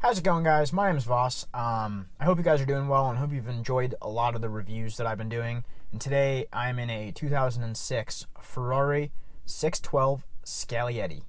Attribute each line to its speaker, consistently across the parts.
Speaker 1: How's it going, guys? My name is Voss. I hope you guys are doing well and hope you've enjoyed a lot of the reviews that I've been doing. And today I'm in a 2006 Ferrari 612 Scaglietti.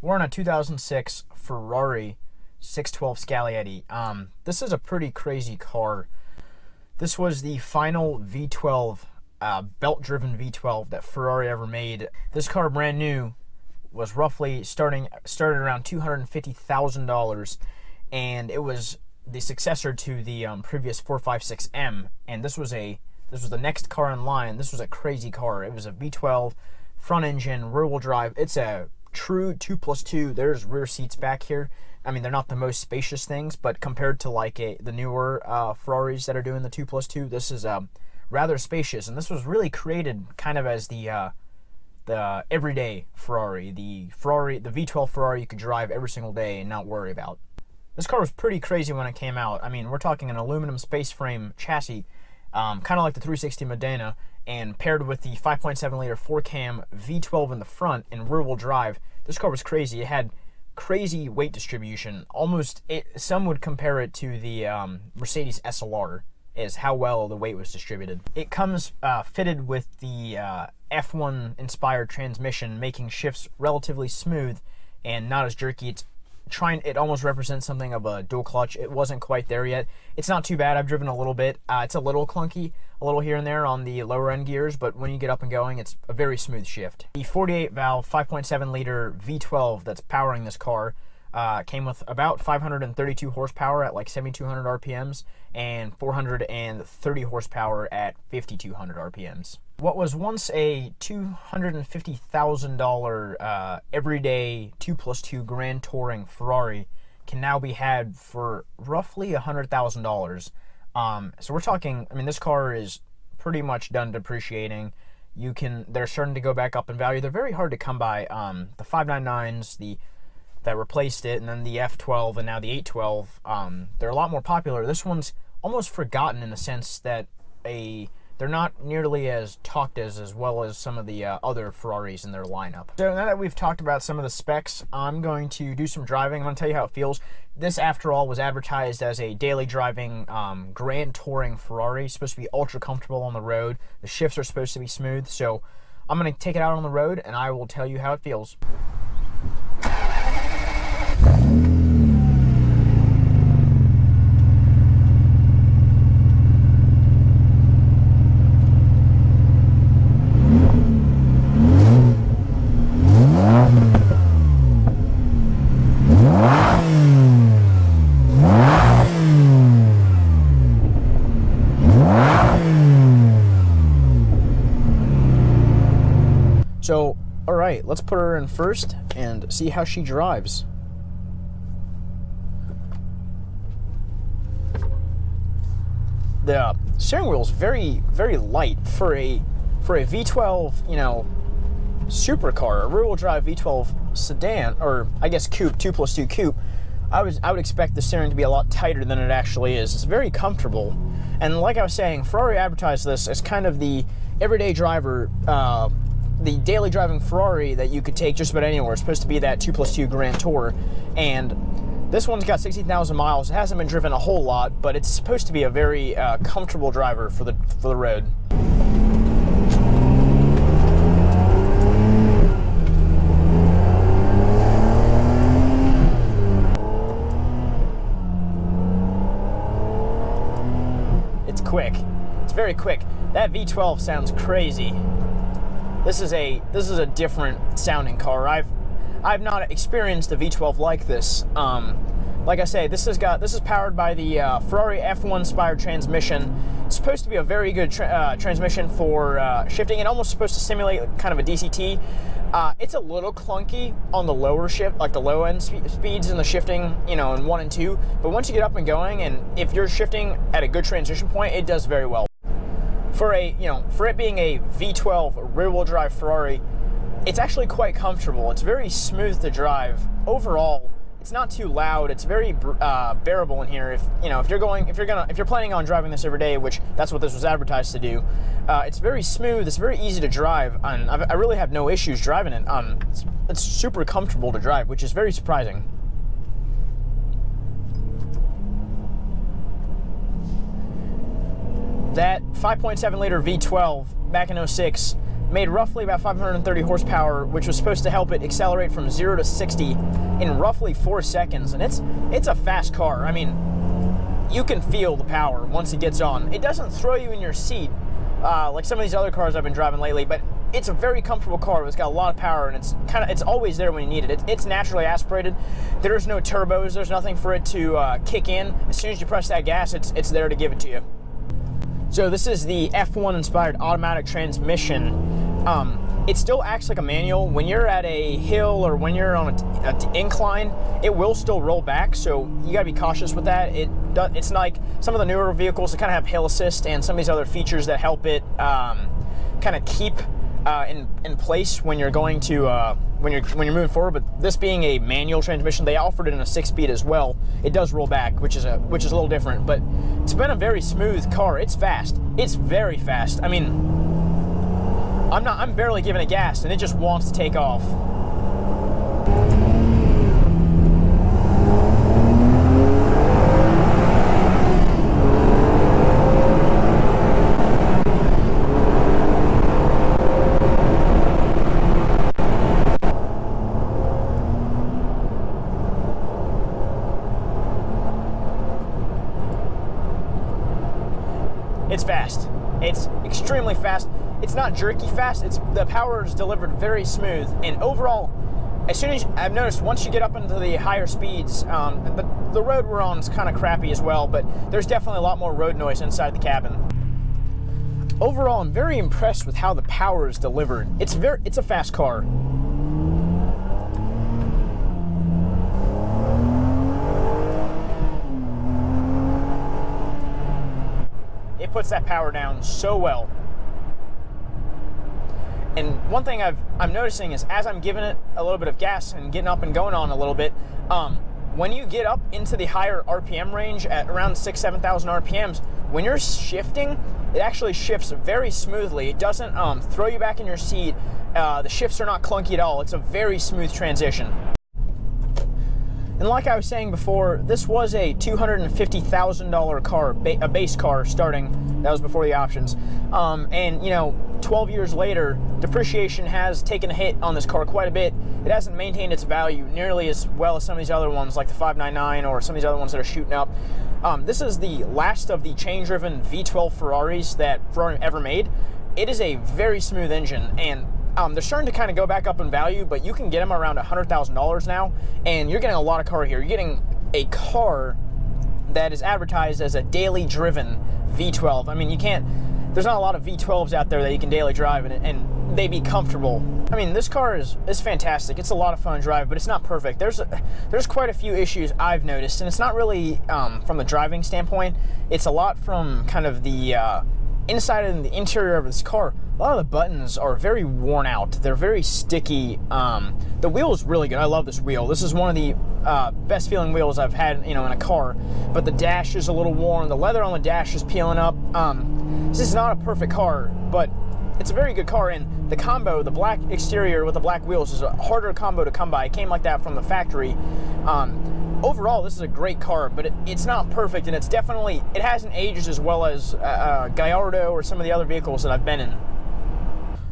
Speaker 1: We're in a 2006 Ferrari 612 Scaglietti. This is a pretty crazy car. This was the final V12, belt-driven V12 that Ferrari ever made. This car, brand new, was roughly started around $250,000, and it was the successor to the previous 456M. And this was the next car in line. This was a crazy car. It was a V12, front engine, rear-wheel drive. It's a true 2+2. There's rear seats back here. I mean, they're not the most spacious things, but compared to like the newer Ferraris that are doing the 2+2, this is rather spacious. And this was really created kind of as the everyday Ferrari, the V12 Ferrari you could drive every single day and not worry about. This car was pretty crazy when it came out. I mean, we're talking an aluminum space frame chassis, kind of like the 360 Modena, and paired with the 5.7 liter 4-cam V12 in the front and rear-wheel drive. This car was crazy. It had crazy weight distribution. Some would compare it to the Mercedes SLR, is how well the weight was distributed. It comes fitted with the F1 inspired transmission, making shifts relatively smooth and not as jerky. It almost represents something of a dual clutch. It wasn't quite there yet. It's not too bad. I've driven a little bit. It's a little clunky, a little here and there on the lower end gears, but when you get up and going, it's a very smooth shift. The 48 valve 5.7 liter V12 that's powering this car came with about 532 horsepower at like 7,200 RPMs and 430 horsepower at 5,200 RPMs. What was once a $250,000 everyday 2+2 Grand Touring Ferrari can now be had for roughly $100,000. So we're talking, I mean, this car is pretty much done depreciating. They're starting to go back up in value. They're very hard to come by. The 599s, that replaced it, and then the F12 and now the 812, they're a lot more popular. This one's almost forgotten in the sense that they're not nearly as talked as well as some of the other Ferraris in their lineup. So now that we've talked about some of the specs, I'm going to do some driving. I'm going to tell you how it feels. This, after all, was advertised as a daily driving Grand Touring Ferrari. It's supposed to be ultra comfortable on the road. The shifts are supposed to be smooth. So I'm going to take it out on the road, and I will tell you how it feels. So, alright, let's put her in first and see how she drives. The steering wheel is very, very light for a V12, supercar, a rear-wheel drive V12 sedan, or I guess coupe, 2+2 coupe. I would expect the steering to be a lot tighter than it actually is. It's very comfortable. And like I was saying, Ferrari advertised this as kind of the everyday driver, the daily driving Ferrari that you could take just about anywhere. It's supposed to be that 2+2 Grand Tour, and this one's got 60,000 miles. It hasn't been driven a whole lot, but it's supposed to be a very comfortable driver for the road. It's quick. It's very quick. That V12 sounds crazy. This is a different sounding car. I've not experienced a V12 like this. like I say, this is powered by the Ferrari F1 inspired transmission. It's supposed to be a very good transmission for shifting, and almost supposed to simulate kind of a DCT. It's a little clunky on the lower shift, like the low end speeds in the shifting, you know, in 1 and 2. But once you get up and going, and if you're shifting at a good transition point, it does very well. For it being a V12 rear-wheel drive Ferrari, it's actually quite comfortable. It's very smooth to drive. Overall, it's not too loud. It's very bearable in here. If you're planning on driving this every day, which that's what this was advertised to do, it's very smooth. It's very easy to drive, and I really have no issues driving it. It's super comfortable to drive, which is very surprising. That 5.7 liter V12 back in 06 made roughly about 530 horsepower, which was supposed to help it accelerate from 0 to 60 in roughly 4 seconds. And it's a fast car. I mean, you can feel the power once it gets on. It doesn't throw you in your seat like some of these other cars I've been driving lately, but it's a very comfortable car. It's got a lot of power, and it's always there when you need it. It's naturally aspirated. There's no turbos. There's nothing for it to kick in. As soon as you press that gas, it's there to give it to you. So this is the F1 inspired automatic transmission. It still acts like a manual. When you're at a hill or when you're on an incline, it will still roll back, so you gotta be cautious with that. It's like some of the newer vehicles that kind of have hill assist and some of these other features that help it kind of keep in place when you're going to when you're moving forward. But this being a manual transmission, they offered it in a 6-speed as well. It does roll back, which is a little different, but it's been a very smooth car. It's fast. It's very fast. I mean, I'm barely giving it gas, and it just wants to take off. It's fast. It's extremely fast. It's not jerky fast. The power is delivered very smooth, and overall, as soon as I've noticed, once you get up into the higher speeds, the road we're on is kind of crappy as well. But there's definitely a lot more road noise inside the cabin. Overall, I'm very impressed with how the power is delivered. It's a fast car. It puts that power down so well. And one thing I'm noticing is as I'm giving it a little bit of gas and getting up and going on a little bit, when you get up into the higher RPM range at around 6,000 to 7,000 RPMs, when you're shifting, it actually shifts very smoothly. It doesn't throw you back in your seat. The shifts are not clunky at all. It's a very smooth transition. And like I was saying before, this was a $250,000 car, a base car starting. That was before the options. And 12 years later, depreciation has taken a hit on this car quite a bit. It hasn't maintained its value nearly as well as some of these other ones, like the 599 or some of these other ones that are shooting up. This is the last of the chain-driven V12 Ferraris that Ferrari ever made. It is a very smooth engine, and they're starting to kind of go back up in value, but you can get them around $100,000 now, and you're getting a lot of car here. You're getting a car that is advertised as a daily driven V12. I mean, there's not a lot of V12s out there that you can daily drive and they be comfortable. I mean, this car is fantastic. It's a lot of fun to drive, but it's not perfect. There's quite a few issues I've noticed, and it's not really from the driving standpoint. It's a lot from kind of the inside and the interior of this car. A lot of the buttons are very worn out. They're very sticky. The wheel is really good. I love this wheel. This is one of the best feeling wheels I've had, in a car. But the dash is a little worn. The leather on the dash is peeling up. This is not a perfect car, but it's a very good car. And the combo, the black exterior with the black wheels, is a harder combo to come by. It came like that from the factory. Overall, this is a great car, but it's not perfect, and it hasn't aged as well as Gallardo or some of the other vehicles that I've been in.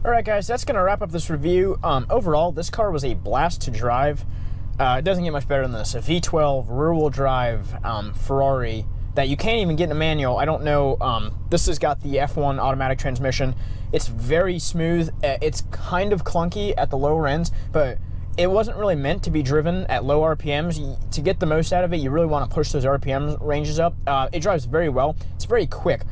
Speaker 1: Alright guys, that's going to wrap up this review. Overall, this car was a blast to drive. It doesn't get much better than this. A V12 rear-wheel drive Ferrari that you can't even get in a manual. I don't know. This has got the F1 automatic transmission. It's very smooth. It's kind of clunky at the lower ends, but it wasn't really meant to be driven at low RPMs. To get the most out of it, you really want to push those RPM ranges up. It drives very well. It's very quick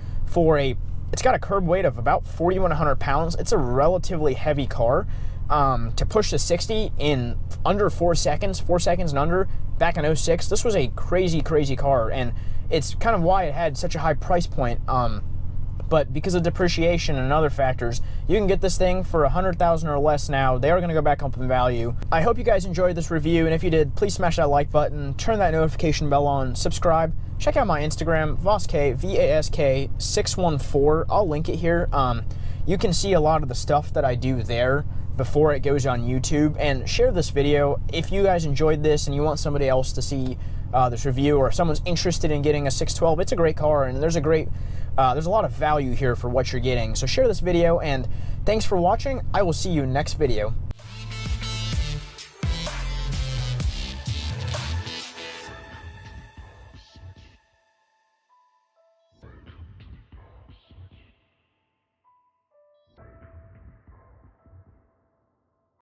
Speaker 1: it's got a curb weight of about 4,100 pounds. It's a relatively heavy car. To push to 60 in under 4 seconds, 4 seconds and under, back in 06, this was a crazy, crazy car, and it's kind of why it had such a high price point. But because of depreciation and other factors, you can get this thing for $100,000 or less now. They are going to go back up in value. I hope you guys enjoyed this review, and if you did, please smash that like button, turn that notification bell on, subscribe. Check out my Instagram, Vask, VASK614. I'll link it here. You can see a lot of the stuff that I do there before it goes on YouTube, and share this video if you guys enjoyed this and you want somebody else to see this review, or if someone's interested in getting a 612. It's a great car, and there's a lot of value here for what you're getting. So share this video, and thanks for watching. I will see you next video.